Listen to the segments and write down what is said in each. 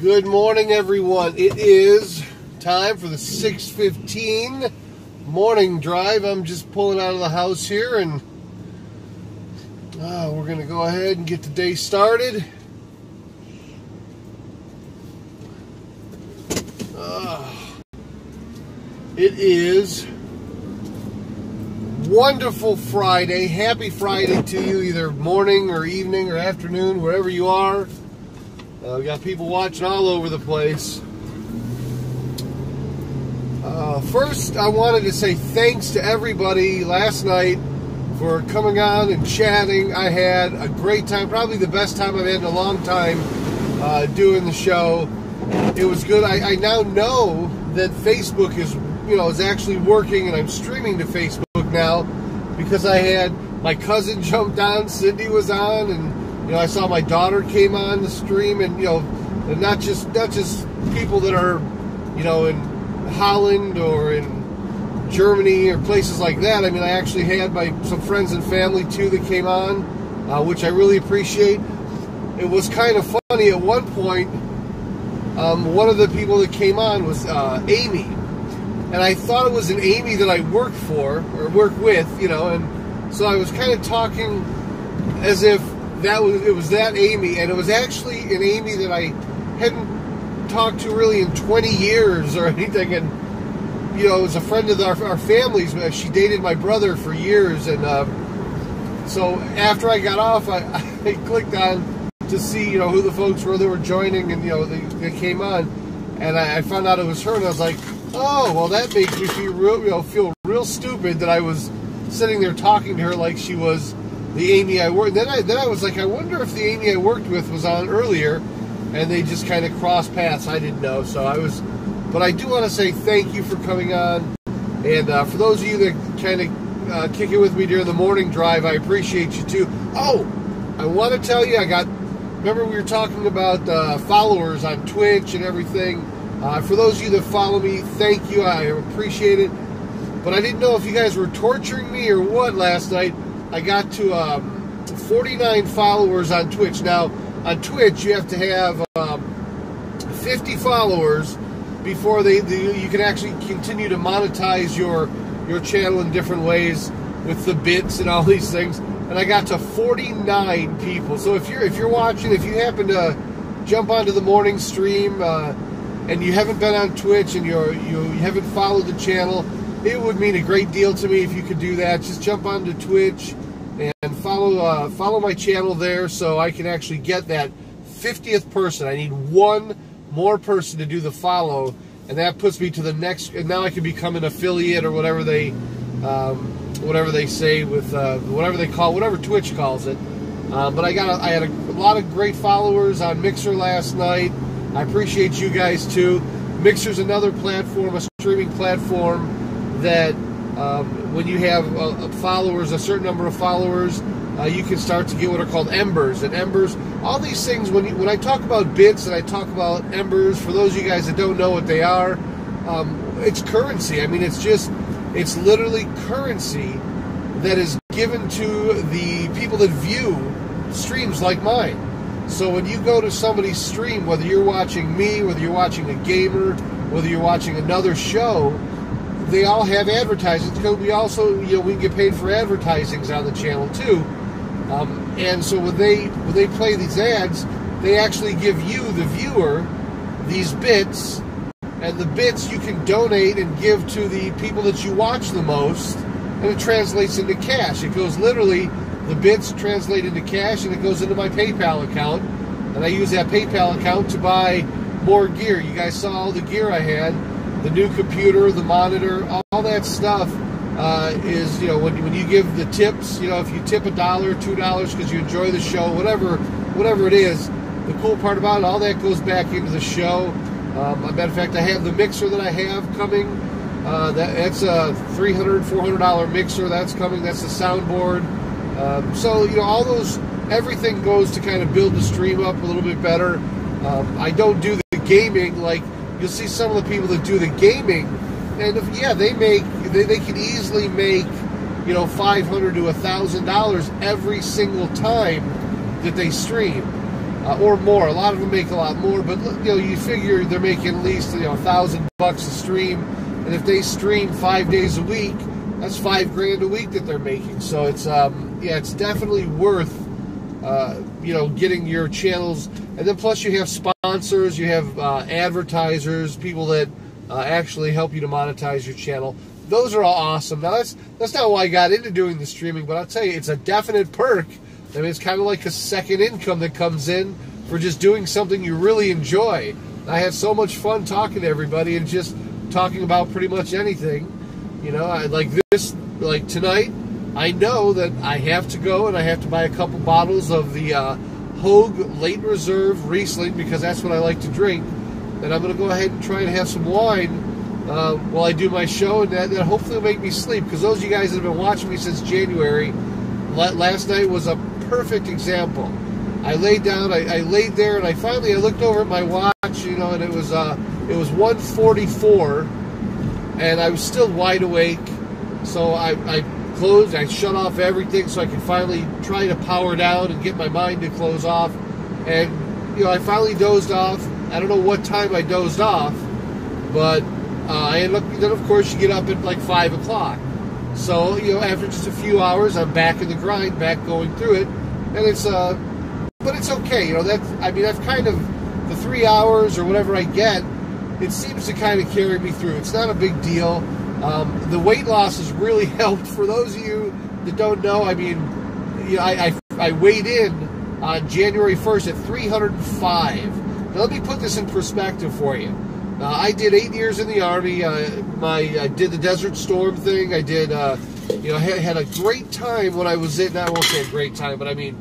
Good morning, everyone. It is time for the 6:15 morning drive. I'm just pulling out of the house here, and we're going to go ahead and get the day started. It is wonderful Friday. Happy Friday to you, either morning or evening or afternoon, wherever you are. We got people watching all over the place. First, I wanted to say thanks to everybody last night for coming on and chatting. I had a great time, probably the best time I've had in a long time doing the show. It was good. I now know that Facebook is actually working, and I'm streaming to Facebook now because I had my cousin jumped on, Cindy was on, and I saw my daughter came on the stream, and and not just people that are in Holland or in Germany or places like that. I mean, I actually had some friends and family too that came on, which I really appreciate. It was kind of funny at one point. One of the people that came on was Amy, and I thought it was an Amy that I work for or work with, and so I was kind of talking as if it was that Amy, and it was actually an Amy that I hadn't talked to really in 20 years or anything, and it was a friend of our family's. She dated my brother for years, and so after I got off, I clicked on to see who the folks were that were joining, and they came on, and I found out it was her, and I was like, oh, well, that makes me feel real stupid that I was sitting there talking to her like she was the Amy I worked. Then I was like, I wonder if the Amy I worked with was on earlier, and they just kind of crossed paths. I didn't know, but I do want to say thank you for coming on, and for those of you that kind of kick it with me during the morning drive, I appreciate you too. Oh, I want to tell you, remember we were talking about followers on Twitch and everything. For those of you that follow me, thank you. I appreciate it. But I didn't know if you guys were torturing me or what last night. I got to 49 followers on Twitch. Now, on Twitch, you have to have 50 followers before you can actually continue to monetize your channel in different ways with the bits and all these things. And I got to 49 people. So if you're watching, if you happen to jump onto the morning stream and you haven't been on Twitch and you haven't followed the channel, it would mean a great deal to me if you could do that. Just jump onto Twitch and follow my channel there, so I can actually get that 50th person. I need one more person to do the follow, and that puts me to the next. And now I can become an affiliate or whatever they say with whatever Twitch calls it. But I had a lot of great followers on Mixer last night. I appreciate you guys too. Mixer's another platform, a streaming platform that when you have a certain number of followers, you can start to get what are called embers. And embers, all these things, when I talk about bits and I talk about embers, for those of you guys that don't know what they are, it's currency. I mean, it's literally currency that is given to the people that view streams like mine. So when you go to somebody's stream, whether you're watching me, whether you're watching a gamer, whether you're watching another show, they all have advertising. We also, we get paid for advertisings on the channel too. And so when they play these ads, they actually give you, the viewer, these bits, and the bits you can donate and give to the people that you watch the most, and it translates into cash. It goes literally, the bits translate into cash, and it goes into my PayPal account, and I use that PayPal account to buy more gear. You guys saw all the gear I had. The new computer, the monitor, all that stuff is, when you give the tips, if you tip $1, $2 because you enjoy the show, whatever it is, the cool part about it, all that goes back into the show. As a matter of fact, I have the mixer that I have coming. That's a $300, $400 mixer that's coming. That's the soundboard. So, all those, everything goes to kind of build the stream up a little bit better. I don't do the gaming like. You'll see some of the people that do the gaming, and they can easily make $500 to $1,000 every single time that they stream. or more. A lot of them make a lot more, but you figure they're making at least $1,000 a stream, and if they stream 5 days a week, that's $5,000 a week that they're making. So it's it's definitely worth getting your channels, and then plus you have sponsors, you have advertisers, people that actually help you to monetize your channel. Those are all awesome. Now that's not why I got into doing the streaming, but I'll tell you, it's a definite perk. I mean, it's kind of like a second income that comes in for just doing something you really enjoy. I have so much fun talking to everybody and just talking about pretty much anything. Like tonight, I know that I have to go and I have to buy a couple bottles of the Hogue Late Reserve Riesling, because that's what I like to drink. And I'm going to go ahead and try and have some wine while I do my show, and that hopefully will make me sleep, because those of you guys that have been watching me since January, last night was a perfect example. I laid down, I laid there, and I looked over at my watch, and it was 1:44, and I was still wide awake. So I closed, I shut off everything so I could finally try to power down and get my mind to close off. And I finally dozed off. I don't know what time I dozed off, but then of course you get up at like 5 o'clock. So after just a few hours, I'm back in the grind, back going through it, and but it's okay. That's kind of the 3 hours or whatever I get. It seems to kind of carry me through. It's not a big deal. The weight loss has really helped. For those of you that don't know, I weighed in on January 1st at 305. Now, let me put this in perspective for you. I did 8 years in the Army. I did the Desert Storm thing. I did, had a great time when I was in. I won't say a great time, but I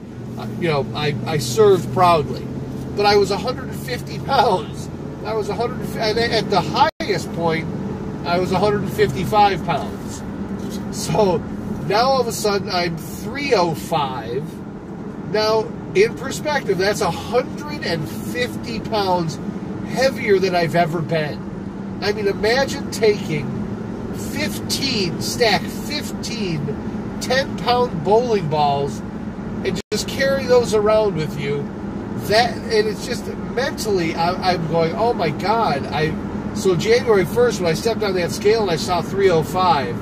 served proudly. But I was 150 pounds. I was 150, and at the highest point, I was 155 pounds. So now all of a sudden I'm 305. Now, in perspective, that's 150 pounds heavier than I've ever been. I mean, imagine taking 15 10-pound bowling balls and just carry those around with you. And it's just mentally, I'm going, oh my God. So January 1st, when I stepped on that scale and I saw 305,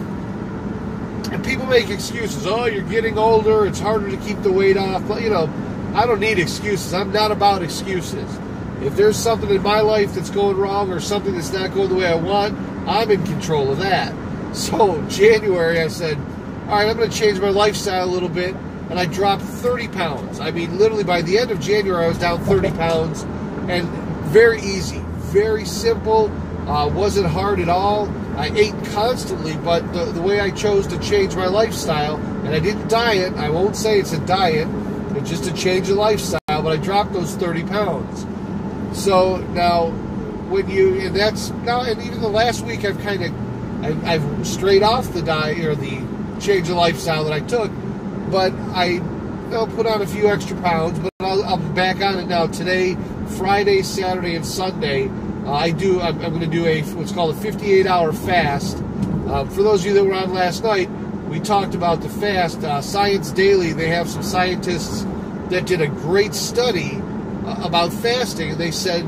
and people make excuses. Oh, you're getting older. It's harder to keep the weight off. But, I don't need excuses. I'm not about excuses. If there's something in my life that's going wrong or something that's not going the way I want, I'm in control of that. So January, I said, all right, I'm going to change my lifestyle a little bit. And I dropped 30 pounds. I mean, literally by the end of January, I was down 30 pounds. And very easy, very simple. Wasn't hard at all. I ate constantly, but the way I chose to change my lifestyle, and I didn't diet. I won't say it's a diet. It's just a change of lifestyle. But I dropped those 30 pounds. So now, and even the last week, I've strayed off the diet or the change of lifestyle that I took. But I put on a few extra pounds, but I'll be back on it now. Today, Friday, Saturday, and Sunday, I'm going to do what's called a 58-hour fast. For those of you that were on last night, we talked about the fast. Science Daily, they have some scientists that did a great study about fasting, and they said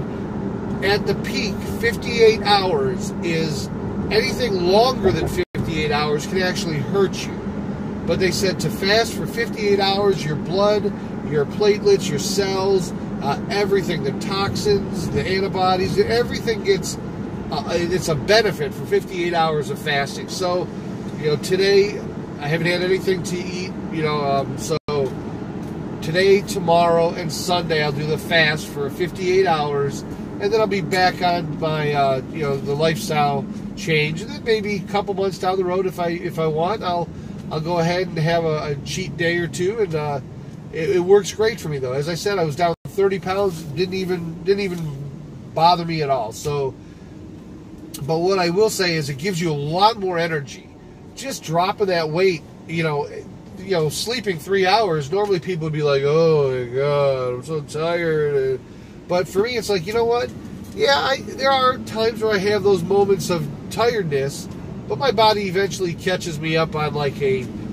at the peak, 58 hours is anything longer than 58 hours can actually hurt you. But they said to fast for 58 hours, your blood, your platelets, your cells, everything, the toxins, the antibodies, everything gets, it's a benefit for 58 hours of fasting. So, today, I haven't had anything to eat, so today, tomorrow, and Sunday, I'll do the fast for 58 hours, and then I'll be back on my, the lifestyle change. And then maybe a couple months down the road, if I want, I'll go ahead and have a cheat day or two, and it works great for me though. As I said, I was down 30 pounds, didn't even bother me at all. So, but what I will say is it gives you a lot more energy. Just dropping that weight, sleeping 3 hours. Normally people would be like, "Oh my God, I'm so tired." But for me, it's like, you know what? Yeah, there are times where I have those moments of tiredness. But my body eventually catches me up on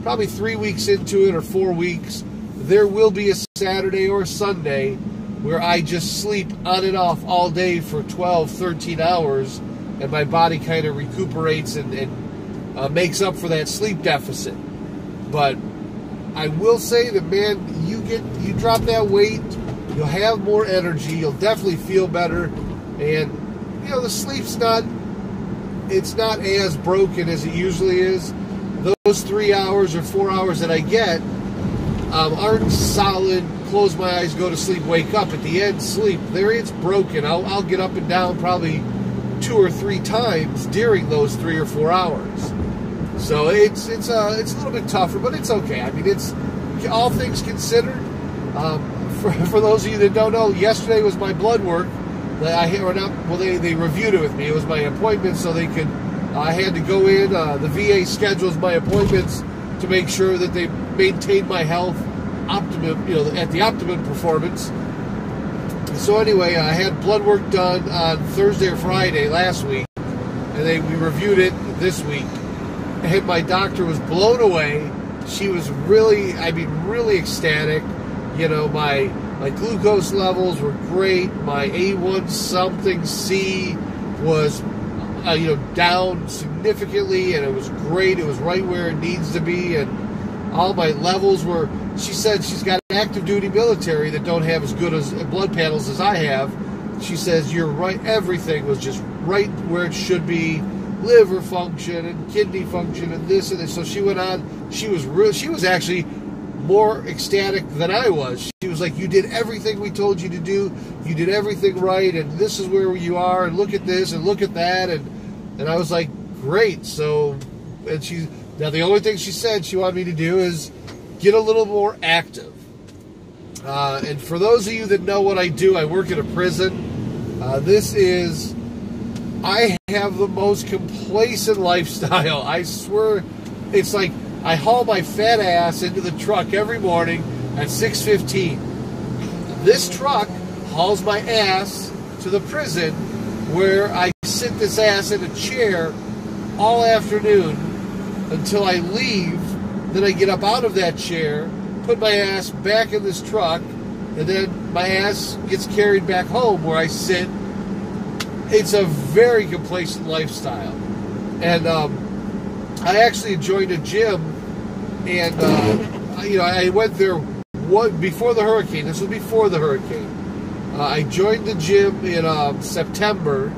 probably 3 weeks into it or 4 weeks. There will be a Saturday or a Sunday where I just sleep on and off all day for 12, 13 hours, and my body kind of recuperates and makes up for that sleep deficit. But I will say that, man, you drop that weight, you'll have more energy, you'll definitely feel better, and you know, the sleep's not as broken as it usually is. Those 3 hours or 4 hours that I get aren't solid, close my eyes, go to sleep, wake up. At the end, sleep. There it's broken. I'll get up and down probably 2 or 3 times during those 3 or 4 hours. So it's a little bit tougher, but it's okay. I mean, it's all things considered. For those of you that don't know, yesterday was my blood work. They reviewed it with me. It was my appointment, so they could. I had to go in. The VA schedules my appointments to make sure that they maintain my health optimum, at the optimum performance. So anyway, I had blood work done on Thursday or Friday last week, and we reviewed it this week. And my doctor was blown away. She was really ecstatic. My glucose levels were great. My A1 something C was, down significantly, and it was great. It was right where it needs to be, and all my levels were. She said she's got active duty military that don't have as good as blood panels as I have. She says, you're right. Everything was just right where it should be. Liver function and kidney function and this and this. So she went on. She was actually more ecstatic than I was. She was like, you did everything we told you to do. You did everything right, and this is where you are, and look at this and look at that. And I was like, great. So, now the only thing she said she wanted me to do is get a little more active. And for those of you that know what I do, I work at a prison. I have the most complacent lifestyle. I swear, it's like I haul my fat ass into the truck every morning at 6:15. This truck hauls my ass to the prison, where I sit this ass in a chair all afternoon until I leave. Then I get up out of that chair, put my ass back in this truck, and then my ass gets carried back home where I sit. It's a very complacent lifestyle. And I actually joined a gym, and I went there before the hurricane. This was before the hurricane. I joined the gym in September,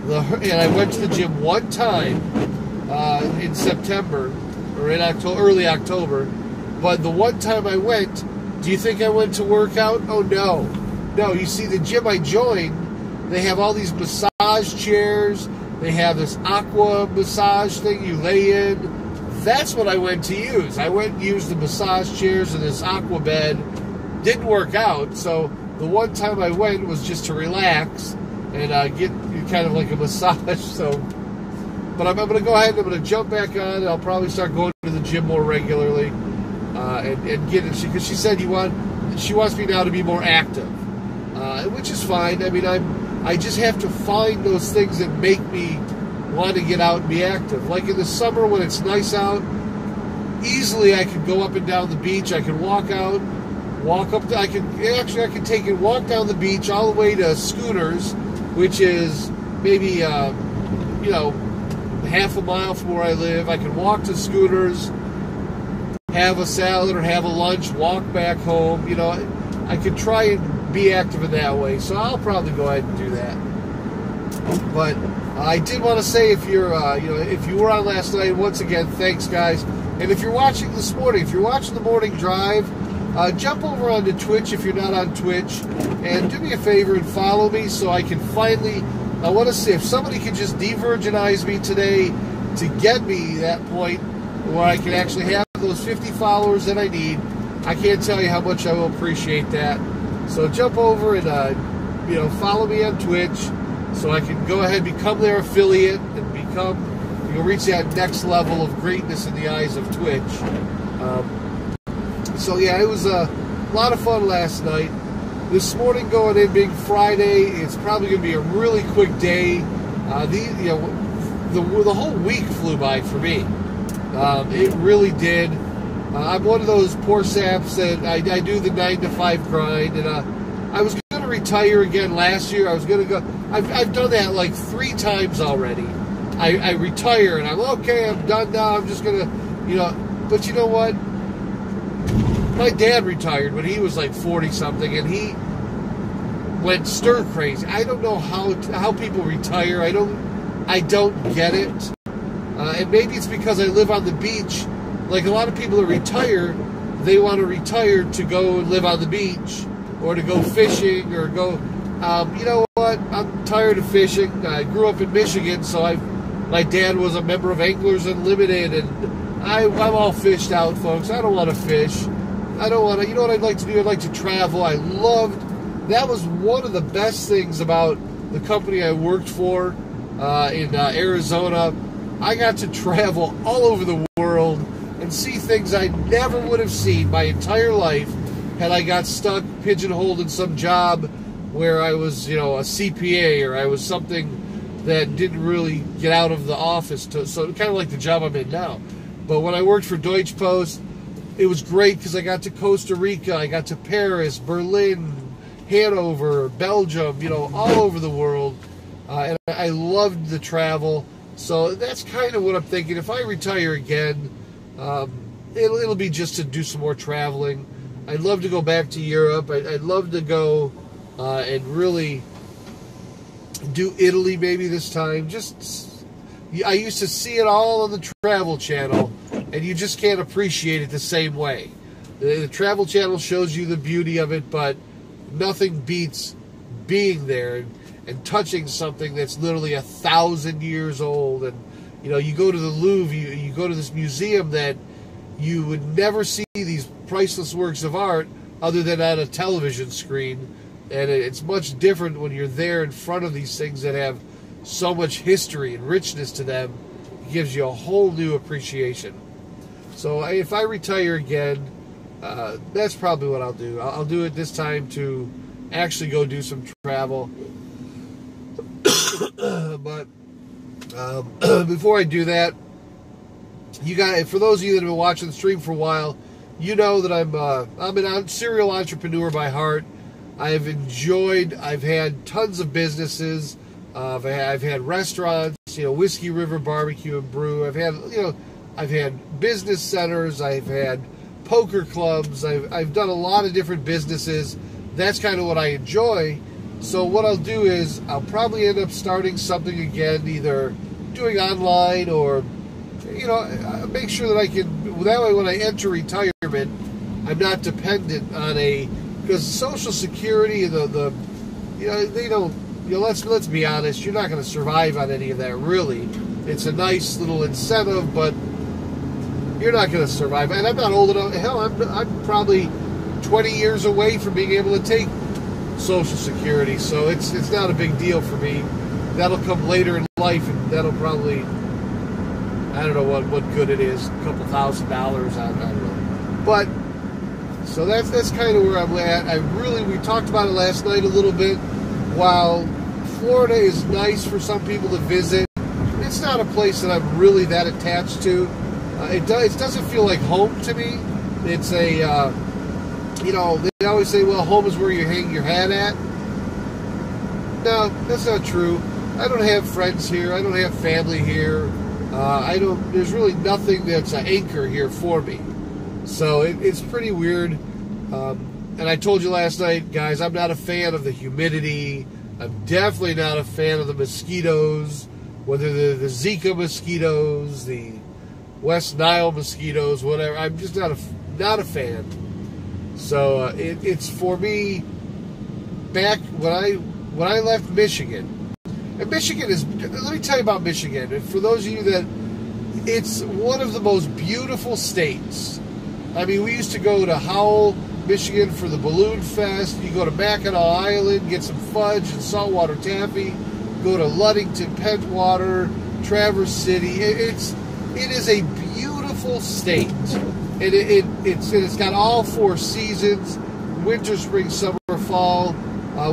and I went to the gym one time in September, or in early October. But the one time I went, do you think I went to work out? Oh, no. No, you see, the gym I joined, they have all these massage chairs. They have this aqua massage thing you lay in. That's what I went to use. I went and used the massage chairs and this aqua bed. Didn't work out, so the one time I went was just to relax and get kind of like a massage. So, but I'm going to go ahead and I'm going to jump back on, and I'll probably start going to the gym more regularly and get it. Because she said she wants me now to be more active, which is fine. I mean, I just have to find those things that make me want to get out and be active. Like in the summer when it's nice out, easily I could go up and down the beach. I can walk out, walk up. I can take and walk down the beach all the way to Schooners, which is maybe half a mile from where I live. I can walk to Schooners, have a salad or have a lunch, walk back home. I could try and be active in that way. So I'll probably go ahead and do that. But I did want to say, if you were on last night, once again, thanks, guys. And if you're watching this morning, if you're watching the morning drive, jump over onto Twitch if you're not on Twitch, and do me a favor and follow me so I can finally. I want to see if somebody could just de-virginize me today to get me that point where I can actually have those 50 followers that I need. I can't tell you how much I will appreciate that. So jump over and follow me on Twitch, so I can go ahead and become their affiliate and reach that next level of greatness in the eyes of Twitch. So yeah, it was a lot of fun last night. This morning going in, being Friday, it's probably going to be a really quick day. The whole week flew by for me. It really did. I'm one of those poor saps that I do the 9 to 5 grind, and I was retire again last year. I was going to go. I've done that like 3 times already. I retire and I'm okay. I'm done now. I'm just going to, But you know what? My dad retired when he was like 40-something, and he went stir crazy. I don't know how people retire. I don't get it. And maybe it's because I live on the beach. Like a lot of people that retire, they want to retire to go and live on the beach or to go fishing or go. You know what? I'm tired of fishing. I grew up in Michigan, so my dad was a member of Anglers Unlimited, and I'm all fished out, folks. I don't want to fish. I don't want to. You know what I'd like to do? I'd like to travel. That was one of the best things about the company I worked for in Arizona. I got to travel all over the world and see things I never would have seen my entire life had I got stuck pigeonholed in some job where I was, a CPA, or I was something that didn't really get out of the office. So kind of like the job I'm in now. But when I worked for Deutsche Post, it was great because I got to Costa Rica, I got to Paris, Berlin, Hanover, Belgium, all over the world. And I loved the travel. So that's kind of what I'm thinking. If I retire again, it'll be just to do some more traveling. I'd love to go back to Europe. I'd love to go and really do Italy maybe this time. I used to see it all on the Travel Channel, and you just can't appreciate it the same way. The Travel Channel shows you the beauty of it, but nothing beats being there and touching something that's literally 1,000 years old. And you go to the Louvre, you go to this museum that you would never see these priceless works of art other than on a television screen. And it's much different when you're there in front of these things that have so much history and richness to them. It gives you a whole new appreciation. So if I retire again, that's probably what I'll do. I'll do it this time to actually go do some travel. But before I do that, you guys, for those of you that have been watching the stream for a while, you know that I'm a serial entrepreneur by heart. I've had tons of businesses. I've had restaurants, Whiskey River Barbecue and Brew. I've had business centers. I've had poker clubs. I've done a lot of different businesses. That's kind of what I enjoy. So what I'll do is I'll probably end up starting something again, either doing online or, make sure that I can. That way, when I enter retirement, I'm not dependent on because Social Security, they don't. Let's be honest. You're not going to survive on any of that. Really, it's a nice little incentive, but you're not going to survive. And I'm not old enough. Hell, I'm probably 20 years away from being able to take Social Security, so it's not a big deal for me. That'll come later in life, and that'll probably, I don't know what good it is, a couple $1,000. I don't know. But so that's kind of where I'm at. We talked about it last night a little bit. While Florida is nice for some people to visit, it's not a place that I'm really that attached to. It doesn't feel like home to me. It's they always say, well, home is where you hang your hat at. No, that's not true. I don't have friends here. I don't have family here. There's really nothing that's an anchor here for me. So it's pretty weird. And I told you last night, guys, I'm not a fan of the humidity. I'm definitely not a fan of the mosquitoes, whether they're the Zika mosquitoes, the West Nile mosquitoes, whatever. I'm just not a fan. So it's for me. Back when I left Michigan, and Michigan is. Let me tell you about Michigan. And for those of you that, it's one of the most beautiful states. I mean, we used to go to Howell, Michigan for the Balloon Fest. You go to Mackinac Island, get some fudge and saltwater taffy. Go to Ludington, Pentwater, Traverse City. It is a beautiful state. And it's got all 4 seasons: winter, spring, summer, fall.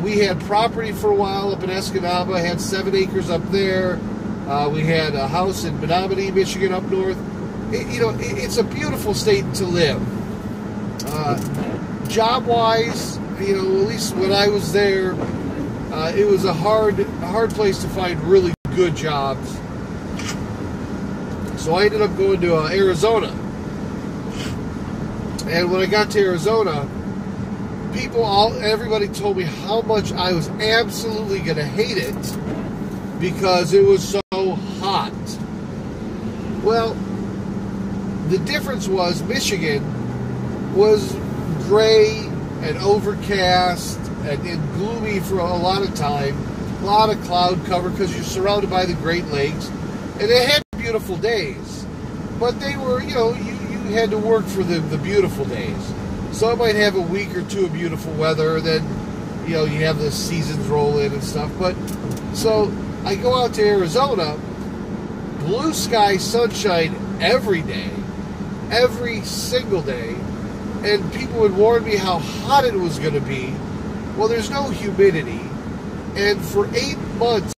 We had property for a while up in Escanaba. Had 7 acres up there. We had a house in Menominee, Michigan, up north. It's a beautiful state to live. Job-wise, at least when I was there, it was a hard place to find really good jobs. So I ended up going to Arizona. And when I got to Arizona, everybody told me how much I was absolutely going to hate it because it was so hot. Well, the difference was Michigan was gray and overcast and gloomy for a lot of time, a lot of cloud cover because you're surrounded by the Great Lakes, and it had beautiful days, but they were, you had to work for the beautiful days. So it might have a week or two of beautiful weather, then, you have the seasons roll in and stuff. But, so I go out to Arizona, blue sky, sunshine every day, every single day, and people would warn me how hot it was going to be. Well, there's no humidity, and for 8 months,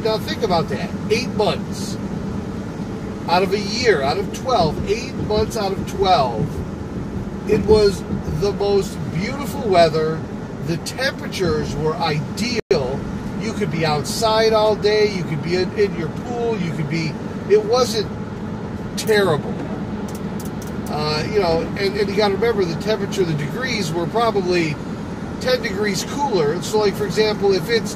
now think about that, 8 months out of a year, out of 12, 8 months out of 12, it was the most beautiful weather. The temperatures were ideal. You could be outside all day. You could be in your pool. It wasn't terrible. And you got to remember the temperature, the degrees were probably 10 degrees cooler. So, like, for example, if it's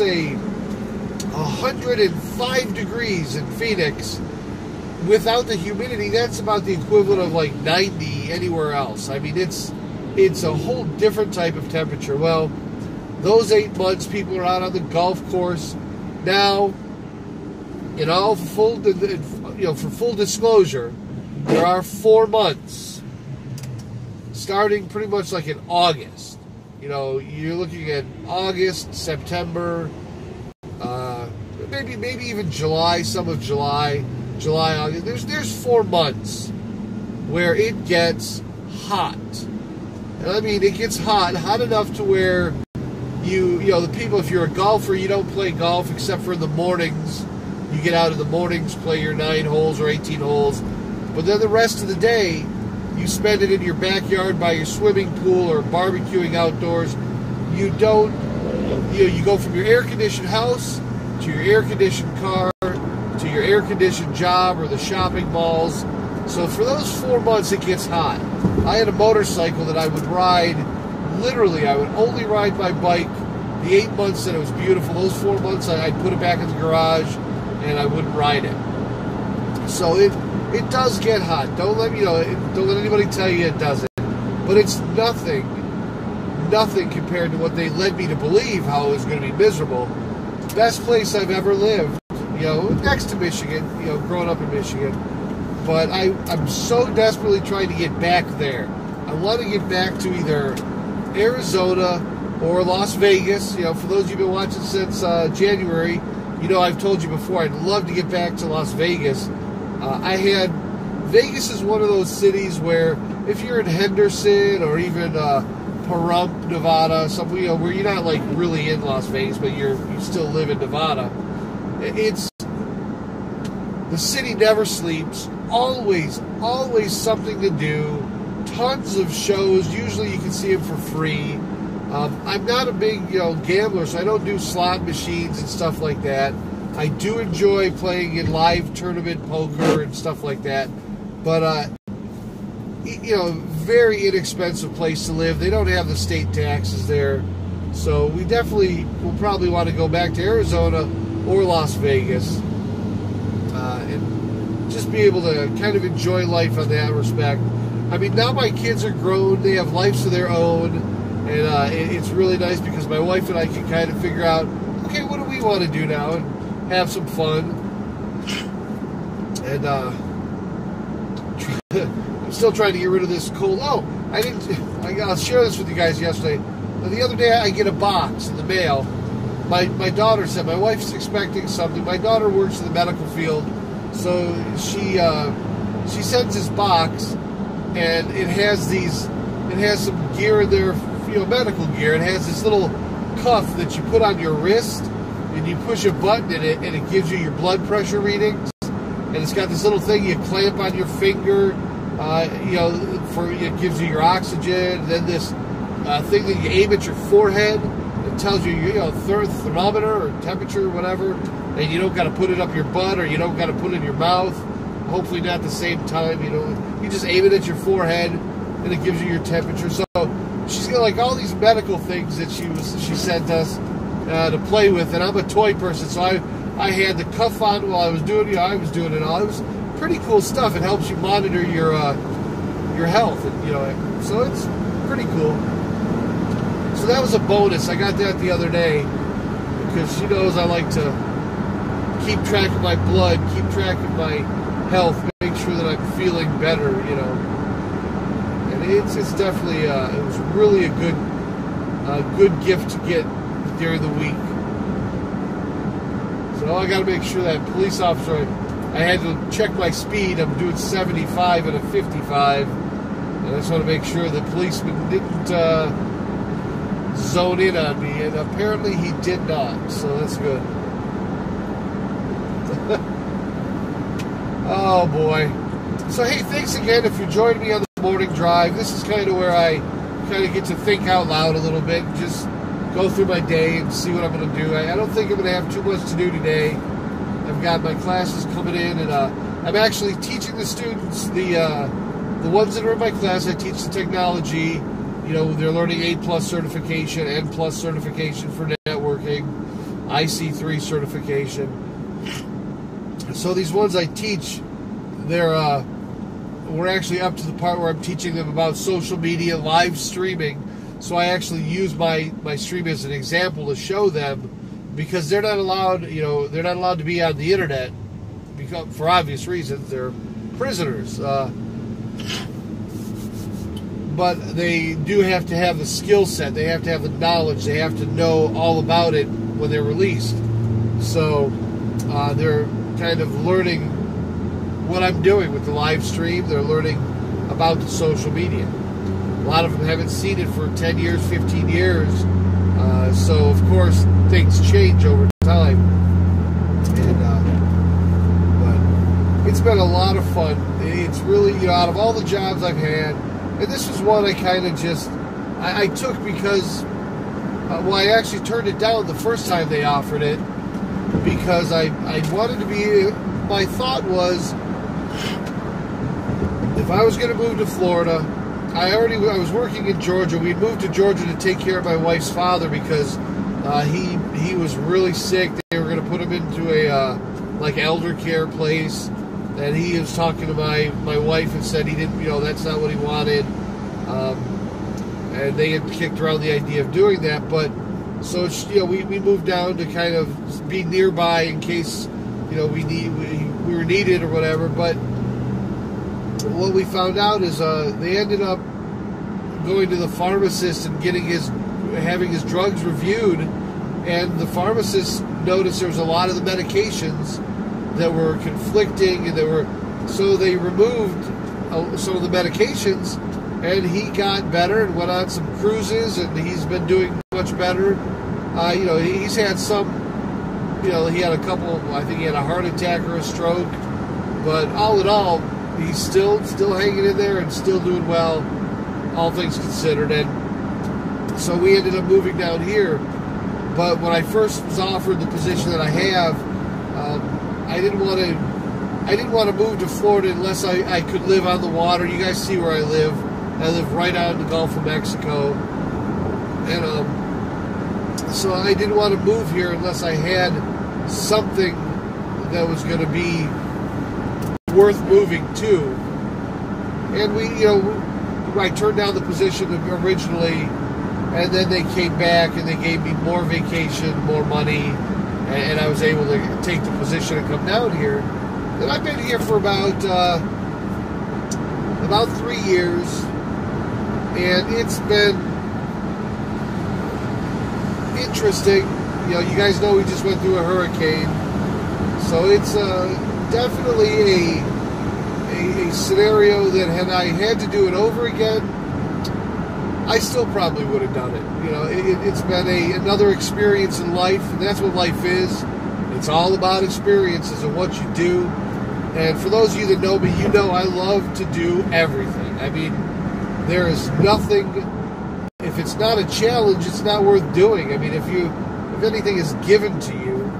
a 105 degrees in Phoenix, without the humidity, that's about the equivalent of like 90 anywhere else. I mean, it's a whole different type of temperature. Well, those 8 months, people are out on the golf course. Now, for full disclosure, there are 4 months, starting pretty much like in August. You're looking at August, September, maybe even July, some of July, August. There's 4 months where it gets hot. And I mean, it gets hot enough to where the people, if you're a golfer, you don't play golf except for in the mornings. You get out in the mornings, play your 9 holes or 18 holes. But then the rest of the day, you spend it in your backyard by your swimming pool or barbecuing outdoors. You go from your air-conditioned house to your air-conditioned car to your air-conditioned job or the shopping malls. So for those 4 months, it gets hot. I had a motorcycle that I would ride. Literally, I would only ride my bike the 8 months that it was beautiful. Those 4 months, I'd put it back in the garage, and I wouldn't ride it. So it does get hot. Don't let anybody tell you it doesn't. But it's nothing compared to what they led me to believe, how it was going to be miserable. Best place I've ever lived. Next to Michigan, growing up in Michigan. But I'm so desperately trying to get back there. I want to get back to either Arizona or Las Vegas. For those of you who've been watching since January, I've told you before, I'd love to get back to Las Vegas. Vegas is one of those cities where if you're in Henderson or even Pahrump, Nevada, somewhere where you're not like really in Las Vegas, but you still live in Nevada, the city never sleeps. Always something to do. Tons of shows. Usually you can see them for free. I'm not a big gambler, so I don't do slot machines and stuff like that. I do enjoy playing in live tournament poker and stuff like that. But very inexpensive place to live. They don't have the state taxes there. So we definitely will probably want to go back to Arizona or Las Vegas. And just be able to kind of enjoy life on that respect. I mean, now my kids are grown. They have lives of their own. And it's really nice because my wife and I can kind of figure out, okay, what do we want to do now? And have some fun. And I'm still trying to get rid of this cold. Oh, I'll share this with you guys yesterday. The other day I get a box in the mail. My daughter said, my wife's expecting something. My daughter works in the medical field. So she sends this box, and it has some gear in there, medical gear. It has this little cuff that you put on your wrist, and you push a button in it, and it gives you your blood pressure readings. And it's got this little thing you clamp on your finger. It gives you your oxygen. And then this thing that you aim at your forehead. It tells you, thermometer or temperature or whatever, and you don't got to put it up your butt or you don't got to put it in your mouth. Hopefully not at the same time. You just aim it at your forehead, and it gives you your temperature. So she's got like all these medical things that she sent us to play with, and I'm a toy person, so I had the cuff on while I was doing it. I was doing it all. It was pretty cool stuff. It helps you monitor your health, and, so it's pretty cool. So that was a bonus. I got that the other day because she knows I like to keep track of my blood, keep track of my health, make sure that I'm feeling better, And it's definitely it was really a good gift to get during the week. So I got to make sure that police officer, I had to check my speed. I'm doing 75 and a 55, and I just want to make sure the policeman didn't zone in on me, and apparently he did not, so that's good. Oh boy. So hey, thanks again if you joined me on the morning drive. This is kind of where I kind of get to think out loud a little bit, just go through my day and see what I'm going to do. I don't think I'm going to have too much to do today. I've got my classes coming in, and I'm actually teaching the students, the ones that are in my class. I teach the technology. They're learning A+ certification, N+ certification for networking, IC3 certification. So these ones I teach, we're actually up to the part where I'm teaching them about social media, live streaming. So I actually use my stream as an example to show them, because they're not allowed, they're not allowed to be on the internet because, for obvious reasons. They're prisoners. But they do have to have the skill set. They have to have the knowledge. They have to know all about it when they're released. So they're kind of learning what I'm doing with the live stream. They're learning about the social media. A lot of them haven't seen it for 10 years, 15 years. So, of course, things change over time. But it's been a lot of fun. It's really, out of all the jobs I've had, and this was one I kind of just, I took because, I actually turned it down the first time they offered it, because I wanted to be, my thought was, if I was going to move to Florida, I was working in Georgia. We moved to Georgia to take care of my wife's father because he was really sick. They were going to put him into a elder care place. And he was talking to my wife and said he didn't, that's not what he wanted. And they had kicked around the idea of doing that. But, so, we moved down to kind of be nearby in case, we were needed or whatever. But what we found out is they ended up going to the pharmacist and having his drugs reviewed. And the pharmacist noticed there was a lot of the medications that were conflicting, and so they removed some of the medications, and he got better and went on some cruises, and he's been doing much better. He's had some, he had a couple, I think he had a heart attack or a stroke, but all in all, he's still hanging in there and still doing well, all things considered. And so we ended up moving down here. But when I first was offered the position that I have, I didn't want to move to Florida unless I could live on the water. You guys see where I live. I live right out in the Gulf of Mexico. And so I didn't want to move here unless I had something that was going to be worth moving to. And I turned down the position originally, and then they came back and they gave me more vacation, more money, and I was able to take the position and come down here. And I've been here for about 3 years, and it's been interesting. You guys know we just went through a hurricane, so it's definitely a scenario that had I had to do it over again, I still probably would have done it. It's been another experience in life, and that's what life is. It's all about experiences and what you do. And for those of you that know me, I love to do everything. I mean, there is nothing if it's not a challenge, it's not worth doing. I mean, if anything is given to you,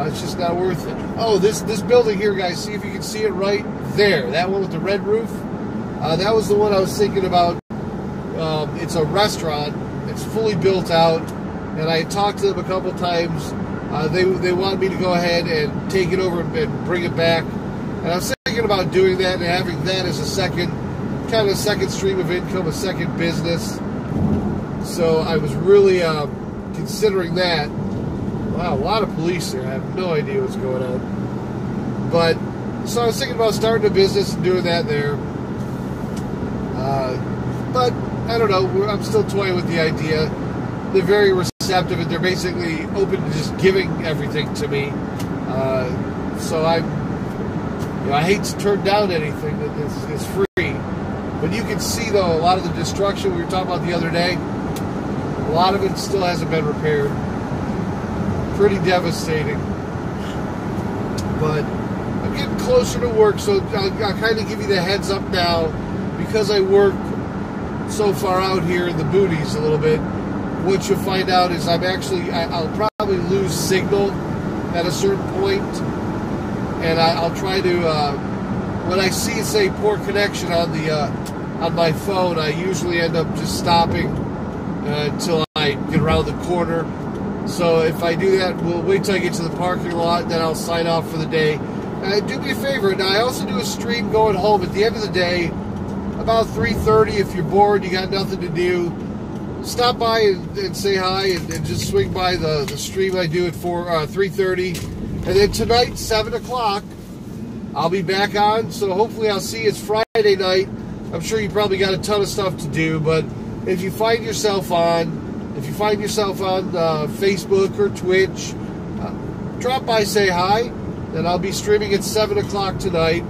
it's just not worth it. Oh, this building here, guys, see if you can see it right there. That one with the red roof. That was the one I was thinking about. It's a restaurant. It's fully built out, and I talked to them a couple times. They wanted me to go ahead and take it over and bring it back. And I was thinking about doing that and having that as a second stream of income, a second business. So I was really considering that. Wow, a lot of police there. I have no idea what's going on. But so I was thinking about starting a business and doing that there. But I don't know. I'm still toying with the idea. They're very receptive, and they're basically open to just giving everything to me. So I hate to turn down anything that is free. But you can see, though, a lot of the destruction we were talking about the other day, a lot of it still hasn't been repaired. Pretty devastating. But I'm getting closer to work, so I'll kind of give you the heads up now. Because I work so far out here in the booties a little bit, what you'll find out is I'll probably lose signal at a certain point, and I'll try to, when I see, say, poor connection on my phone, I usually end up just stopping until I get around the corner. So if I do that, we'll wait till I get to the parking lot, then I'll sign off for the day. Do me a favor, now I also do a stream going home at the end of the day, about 3:30. If you're bored, you got nothing to do, stop by and say hi and just swing by the stream I do at 3:30. And then tonight, 7 o'clock, I'll be back on. So hopefully I'll see you. It's Friday night. I'm sure you probably got a ton of stuff to do, but if you find yourself on Facebook or Twitch, drop by, say hi. And I'll be streaming at 7 o'clock tonight.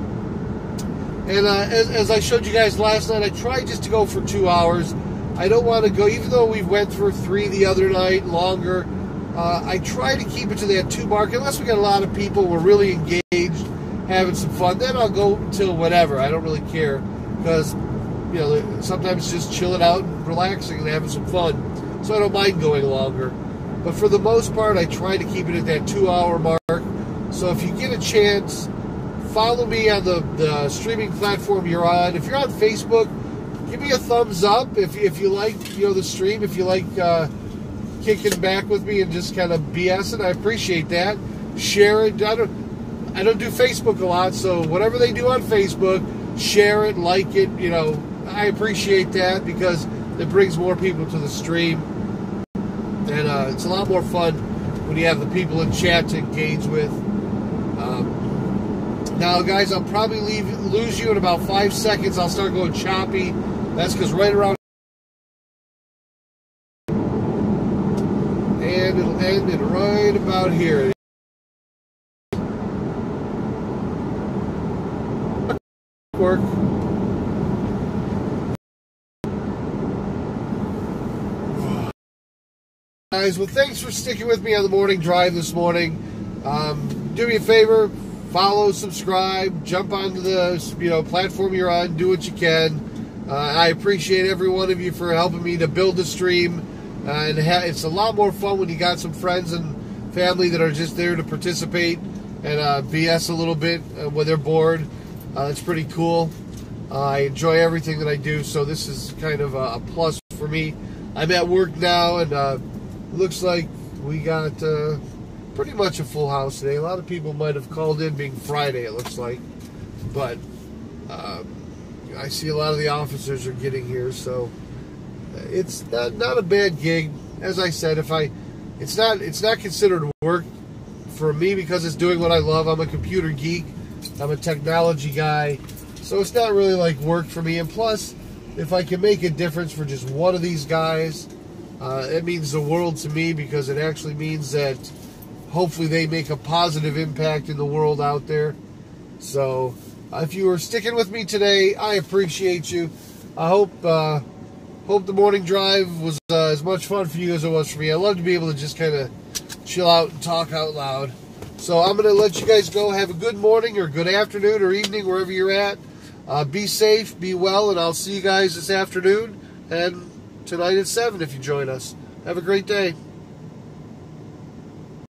And as I showed you guys last night, I tried just to go for 2 hours. I don't want to go, even though we went for 3 the other night, longer. I try to keep it to that 2 mark, unless we got a lot of people, we're really engaged, having some fun. Then I'll go till whatever. I don't really care, because sometimes just chilling out and relaxing and having some fun. So I don't mind going longer. But for the most part, I try to keep it at that 2-hour mark. So if you get a chance, follow me on the streaming platform you're on. If you're on Facebook, give me a thumbs up if you like the stream. If you like kicking back with me and just kind of BSing, I appreciate that. Share it. I don't do Facebook a lot, so whatever they do on Facebook, share it, like it. I appreciate that because it brings more people to the stream, and it's a lot more fun when you have the people in chat to engage with. Now, guys, I'll probably lose you in about 5 seconds. I'll start going choppy. That's because right around, and it'll end it right about here. Work. Guys, well, thanks for sticking with me on the morning drive this morning. Do me a favor. Follow, subscribe, jump onto the platform you're on, do what you can. I appreciate every one of you for helping me to build the stream. And it's a lot more fun when you got some friends and family that are just there to participate and BS a little bit when they're bored. It's pretty cool. I enjoy everything that I do, so this is kind of a plus for me. I'm at work now, and looks like we got pretty much a full house today. A lot of people might have called in, being Friday, it looks like. But I see a lot of the officers are getting here, so it's not a bad gig. As I said, it's not considered work for me because it's doing what I love. I'm a computer geek. I'm a technology guy. So it's not really like work for me. And plus, if I can make a difference for just one of these guys, it means the world to me, because it actually means that hopefully they make a positive impact in the world out there. So if you were sticking with me today, I appreciate you. I hope the morning drive was as much fun for you as it was for me. I love to be able to just kind of chill out and talk out loud. So I'm going to let you guys go. Have a good morning or good afternoon or evening, wherever you're at. Be safe, be well, and I'll see you guys this afternoon. And tonight at 7 if you join us. Have a great day.